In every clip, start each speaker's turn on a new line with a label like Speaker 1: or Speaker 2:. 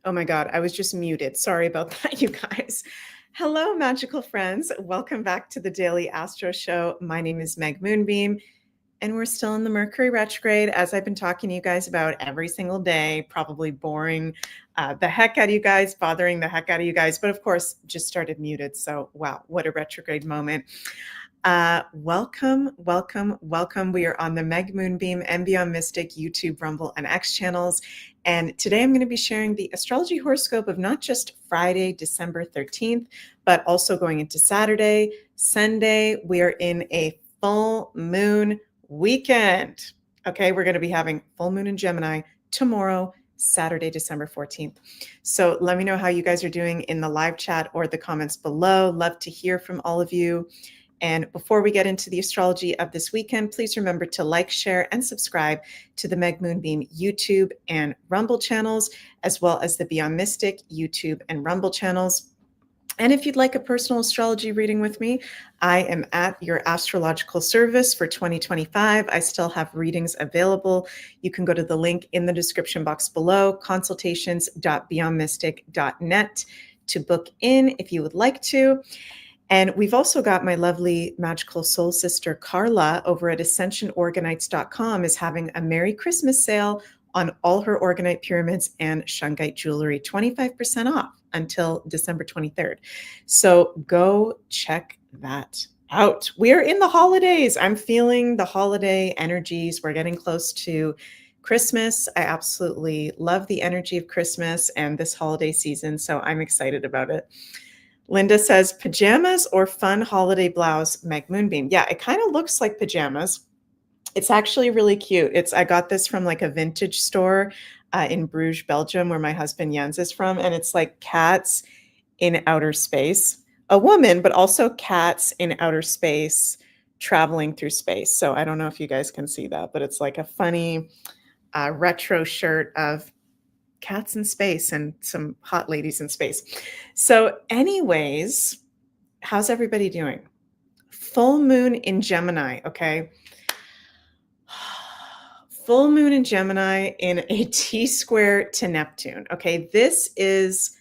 Speaker 1: Oh my God, I was just muted. Sorry about that, you guys. Hello, magical friends. Welcome back to the Daily Astro Show. My name is Meg Moonbeam, and we're still in the Mercury retrograde, as I've been talking to you guys about every single day, probably boring the heck out of you guys, bothering the heck out of you guys. But of course, just started muted. So, wow, what a retrograde moment. Welcome, welcome, welcome. We are on the Meg Moonbeam and Beyond Mystic YouTube, Rumble, and X channels. And today I'm going to be sharing the astrology horoscope of not just Friday, December 13th, but also going into Saturday, Sunday. We are in a full moon weekend. Okay, we're going to be having full moon in Gemini tomorrow, Saturday, December 14th. So let me know how you guys are doing in the live chat or the comments below. Love to hear from all of you. And before we get into the astrology of this weekend, please remember to like, share, and subscribe to the Meg Moonbeam YouTube and Rumble channels, as well as the Beyond Mystic YouTube and Rumble channels. And if you'd like a personal astrology reading with me, I am at your astrological service for 2025. I still have readings available. You can go to the link in the description box below, consultations.beyondmystic.net, to book in if you would like to. And we've also got my lovely magical soul sister, Carla, over at ascensionorganites.com is having a Merry Christmas sale on all her Organite pyramids and Shungite jewelry, 25% off until December 23rd. So go check that out. We are in the holidays. I'm feeling the holiday energies. We're getting close to Christmas. I absolutely love the energy of Christmas and this holiday season, so I'm excited about it. Linda says, pajamas or fun holiday blouse, Meg Moonbeam. Yeah, it kind of looks like pajamas. It's actually really cute. I got this from like a vintage store in Bruges, Belgium, where my husband Jens is from. And it's like cats in outer space, a woman, but also cats in outer space traveling through space. So I don't know if you guys can see that, but it's like a funny retro shirt of cats in space and some hot ladies in space. So anyways, how's everybody doing? Full moon in Gemini, okay? Full moon in Gemini in a T-square to Neptune, okay? This is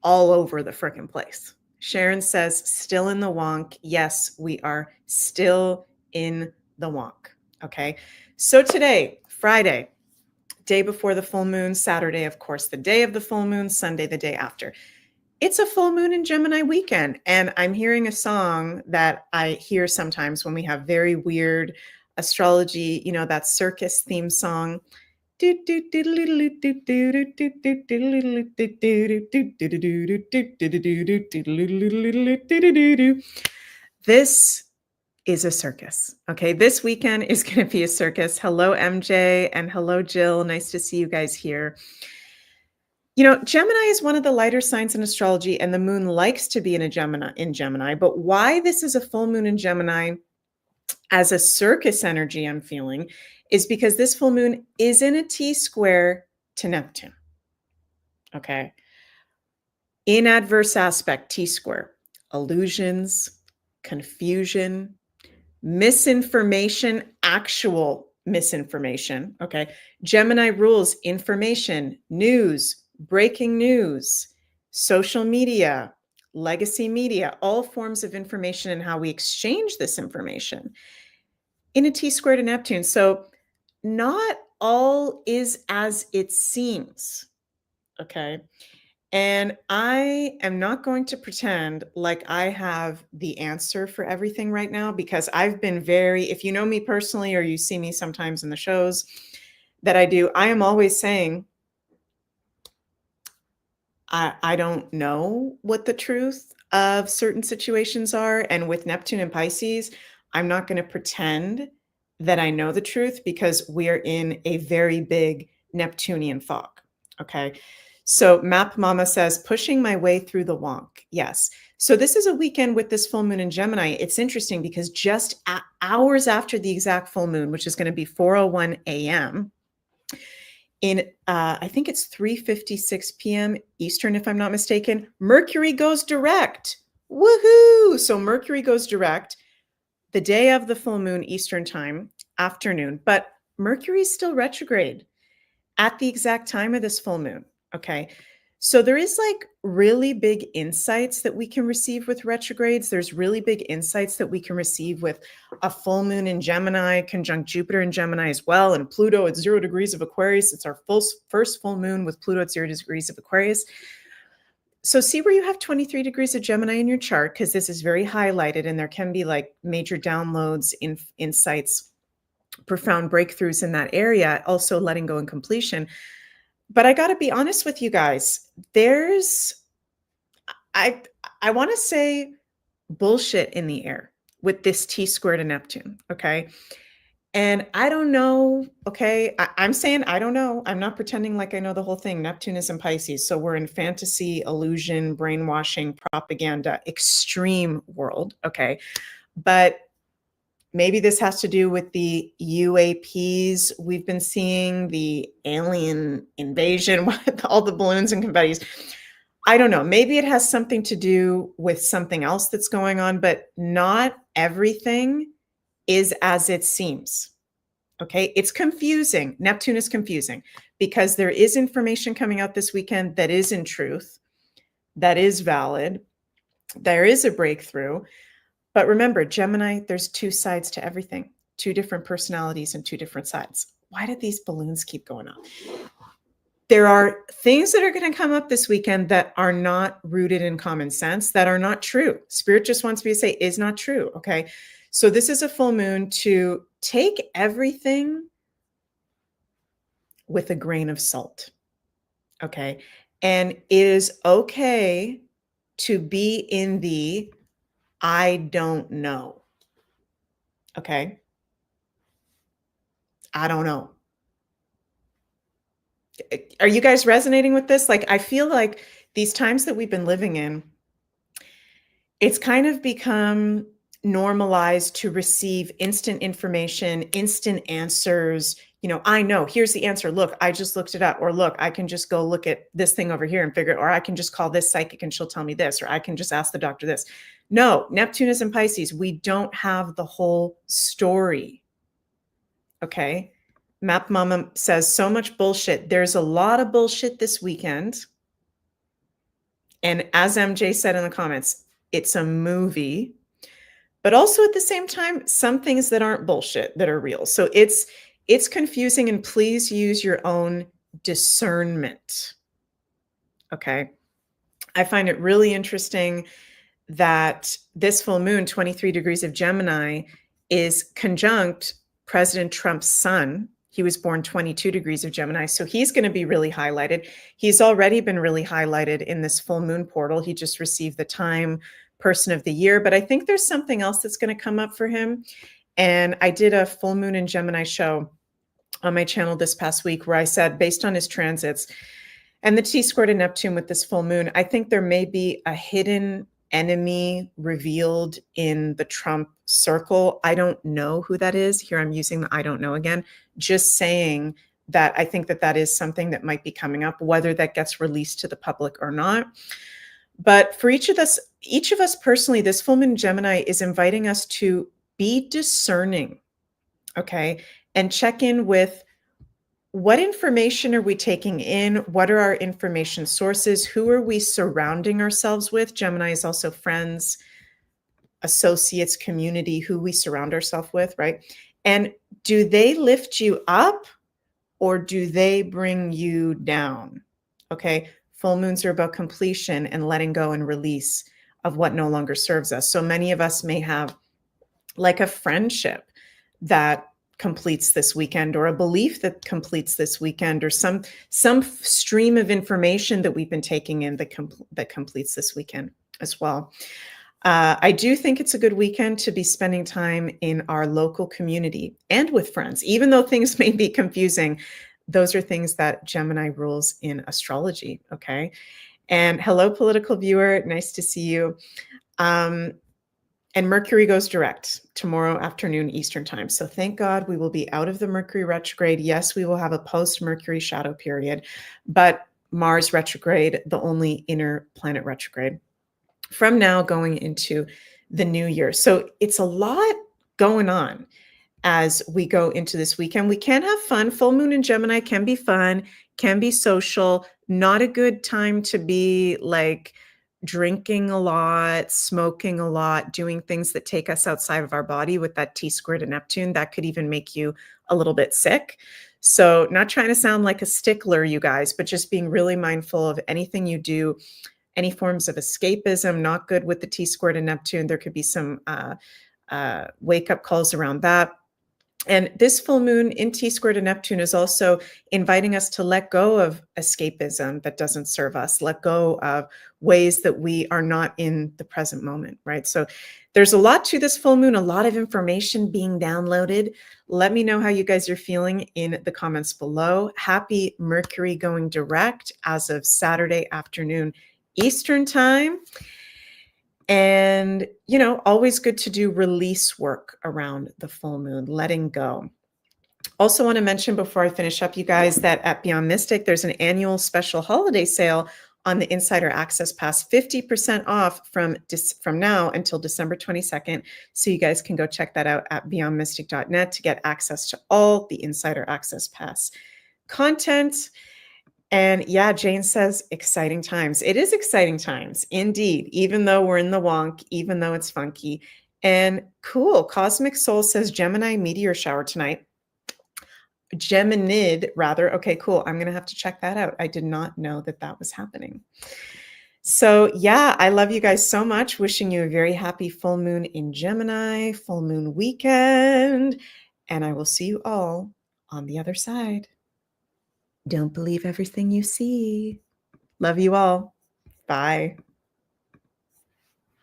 Speaker 1: all over the frickin' place. Sharon says, still in the wonk. Yes, we are still in the wonk, okay? So today, Friday, day before the full moon, Saturday, of course, the day of the full moon, Sunday, the day after. It's a full moon in Gemini weekend. And I'm hearing a song that I hear sometimes when we have very weird astrology, you know, that circus theme song. This is a circus. Okay, this weekend is going to be a circus. Hello, MJ, and hello, Jill. Nice to see you guys here. You know, Gemini is one of the lighter signs in astrology, and the moon likes to be in Gemini. But why this is a full moon in Gemini as a circus energy I'm feeling is because this full moon is in a T-square to Neptune. Okay. In adverse aspect, T-square, illusions, confusion, misinformation, actual misinformation. Okay. Gemini rules information, news, breaking news, social media, legacy media, all forms of information and how we exchange this information in a T-square to Neptune. So not all is as it seems. Okay. And I am not going to pretend like I have the answer for everything right now, because I've been if you know me personally, or you see me sometimes in the shows that I do, I am always saying, I don't know what the truth of certain situations are. And with Neptune and Pisces, I'm not going to pretend that I know the truth, because we are in a very big Neptunian fog. Okay. So Map Mama says, pushing my way through the wonk. Yes. So this is a weekend with this full moon in Gemini. It's interesting because just hours after the exact full moon, which is going to be 4:01 a.m., in I think it's 3:56 p.m. Eastern, if I'm not mistaken, Mercury goes direct. Woohoo! So Mercury goes direct the day of the full moon Eastern time, afternoon, but Mercury is still retrograde at the exact time of this full moon. Okay. So there is like really big insights that we can receive with retrogrades. There's really big insights that we can receive with a full moon in Gemini, conjunct Jupiter in Gemini as well, and Pluto at 0 degrees of Aquarius. It's our first full moon with Pluto at 0 degrees of Aquarius. So see where you have 23 degrees of Gemini in your chart, because this is very highlighted and there can be like major downloads, insights, profound breakthroughs in that area, also letting go and completion. But I got to be honest with you guys. I want to say bullshit in the air with this T squared to Neptune. Okay. And I don't know. Okay. I'm saying I don't know. I'm not pretending like I know the whole thing. Neptune is in Pisces. So we're in fantasy, illusion, brainwashing, propaganda, extreme world. Okay. But maybe this has to do with the UAPs we've been seeing, the alien invasion, all the balloons and confettis. I don't know. Maybe it has something to do with something else that's going on, but not everything is as it seems. Okay. It's confusing. Neptune is confusing because there is information coming out this weekend that is in truth, that is valid. There is a breakthrough. But remember, Gemini, there's two sides to everything, two different personalities and two different sides. Why did these balloons keep going up? There are things that are going to come up this weekend that are not rooted in common sense, that are not true. Spirit just wants me to say is not true. Okay. So this is a full moon to take everything with a grain of salt. Okay. And it is okay to be in the I don't know. Okay. I don't know. Are you guys resonating with this? Like, I feel like these times that we've been living in, it's kind of become normalized to receive instant information, instant answers. You know, I know, here's the answer. Look, I just looked it up. Or look, I can just go look at this thing over here and figure it, or I can just call this psychic and she'll tell me this, or I can just ask the doctor this. No, Neptune is in Pisces. We don't have the whole story. Okay. Map Mama says so much bullshit. There's a lot of bullshit this weekend. And as MJ said in the comments, it's a movie, but also at the same time, some things that aren't bullshit that are real. So it's confusing, and please use your own discernment. Okay. I find it really interesting that this full moon, 23 degrees of Gemini, is conjunct President Trump's sun. He was born 22 degrees of Gemini. So he's going to be really highlighted. He's already been really highlighted in this full moon portal. He just received the Time Person of the Year, but I think there's something else that's going to come up for him. And I did a full moon in Gemini show on my channel this past week where I said, based on his transits and the T squared to Neptune with this full moon, I think there may be a hidden enemy revealed in the Trump circle. I don't know who that is. Here I'm using the I don't know again, just saying that I think that that is something that might be coming up, whether that gets released to the public or not. But for each of us personally, this full moon Gemini is inviting us to be discerning, okay, and check in with what information are we taking in? What are our information sources? Who are we surrounding ourselves with? Gemini is also friends, associates, community, who we surround ourselves with, right? And do they lift you up or do they bring you down? Okay. Full moons are about completion and letting go and release of what no longer serves us. So many of us may have like a friendship that completes this weekend, or a belief that completes this weekend, or some stream of information that we've been taking in that completes this weekend as well. I do think it's a good weekend to be spending time in our local community and with friends, even though things may be confusing. Those are things that Gemini rules in astrology. Okay. And hello, political viewer. Nice to see you. And Mercury goes direct tomorrow afternoon Eastern time. So thank God we will be out of the Mercury retrograde. Yes, we will have a post-Mercury shadow period, but Mars retrograde, the only inner planet retrograde from now going into the new year. So it's a lot going on as we go into this weekend. We can have fun. Full moon in Gemini can be fun, can be social, not a good time to be like drinking a lot, smoking a lot, doing things that take us outside of our body with that T squared to Neptune. That could even make you a little bit sick. So not trying to sound like a stickler, you guys, but just being really mindful of anything you do, any forms of escapism, not good with the T squared and Neptune. There could be some wake up calls around that. And this full moon in T squared to Neptune is also inviting us to let go of escapism that doesn't serve us, let go of ways that we are not in the present moment, right? So there's a lot to this full moon, a lot of information being downloaded. Let me know how you guys are feeling in the comments below. Happy Mercury going direct as of Saturday afternoon Eastern time. And, you know, always good to do release work around the full moon, letting go. Also want to mention before I finish up, you guys, that at Beyond Mystic, there's an annual special holiday sale on the Insider Access Pass, 50% off from now until December 22nd. So you guys can go check that out at beyondmystic.net to get access to all the Insider Access Pass content. And yeah, Jane says, exciting times. It is exciting times, indeed, even though we're in the wonk, even though it's funky. And cool, Cosmic Soul says Gemini meteor shower tonight. Geminid, rather. Okay, cool. I'm going to have to check that out. I did not know that that was happening. So yeah, I love you guys so much. Wishing you a very happy full moon in Gemini, full moon weekend. And I will see you all on the other side. Don't believe everything you see. Love you all. Bye.